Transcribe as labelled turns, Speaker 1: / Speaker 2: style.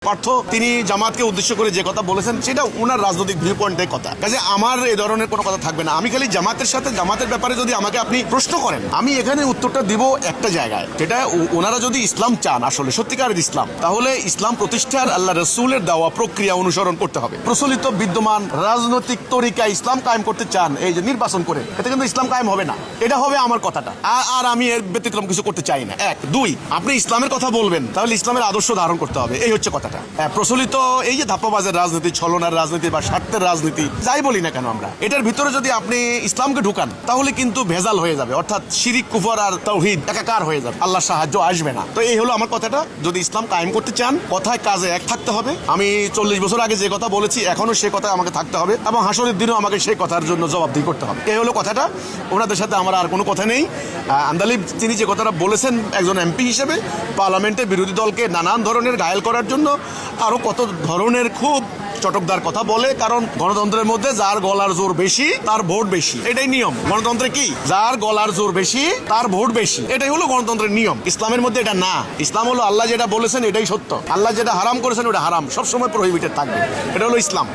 Speaker 1: পার্থ তিনি জামাতকে উদ্দেশ্য করে যে কথা বলেছেন সেটা ওনার রাজনৈতিক ভিউ পয়েন্টের কথা, কাজে আমার এই ধরনের কোনো কথা থাকবে না। আমি খালি জামাতের সাথে জামাতের ব্যাপারে যদি আমাকে আপনি প্রশ্ন করেন, আমি এখানে উত্তরটা দিব একটা জায়গায়, যেটা ওনারা যদি ইসলাম চান, আসলে সত্যিকারের ইসলাম, তাহলে ইসলাম প্রতিষ্ঠার আল্লাহ রসুলের দেওয়া প্রক্রিয়া অনুসরণ করতে হবে। প্রচলিত বিদ্যমান রাজনৈতিক তরিকা ইসলাম কায়েম করতে চান, এই যে নির্বাচন করে, এতে কিন্তু ইসলাম কায়েম হবে না। এটা হবে আমার কথাটা, আর আমি এর ব্যতিক্রম কিছু করতে চাই না। এক, দুই, আপনি ইসলামের কথা বলবেন তাহলে ইসলামের আদর্শ ধারণ করতে হবে, এই হচ্ছে কথা। প্রচলিত এই যে ধাপ্পাবাজের রাজনীতি, ছলনার রাজনীতি বা স্বার্থের রাজনীতি, যাই বলি না কেন আমরা, এটার ভিতরে যদি আপনি ইসলামকে ঢুকান তাহলে কিন্তু ভেজাল হয়ে যাবে, অর্থাৎ শিরিক কুফর আর তাওহীদ একাকার হয়ে যাবে, আল্লাহর সাহায্য আসবে না। তো এই হলো আমার কথাটা। যদি ইসলাম কায়েম করতে চান, কথায় কাজে এক থাকতে হবে। আমি 40 বছর আগে যে কথা বলেছি এখনো সে কথা আমাকে থাকতে হবে, এবং হাসরের দিনও আমাকে সেই কথার জন্য জবাবদিহি করতে হবে। এই হলো কথাটা। ওনাদের সাথে আমার আর কোনো কথা নেই। আন্দালিব তিনি যে কথাটা বলেছেন একজন এমপি হিসেবে, পার্লামেন্টে বিরোধী দলকে নানান ধরনের ঘায়েল করার জন্য আরো কত ধরনের খুব চটকদার কথা বলে, কারণ গণতন্ত্রের মধ্যে যার গলার জোর বেশি তার ভোট বেশি, এটাই নিয়ম। গণতন্ত্রে কি, যার গলার জোর বেশি তার ভোট বেশি, এটাই হলো গণতন্ত্রের নিয়ম। ইসলামের মধ্যে এটা না। ইসলাম হলো আল্লাহ যেটা বলেছেন এটাই সত্য, আল্লাহ যেটা হারাম করেছেন ওটা হারাম, সবসময় প্রহিবিটেড থাকবে। এটা হলো ইসলাম।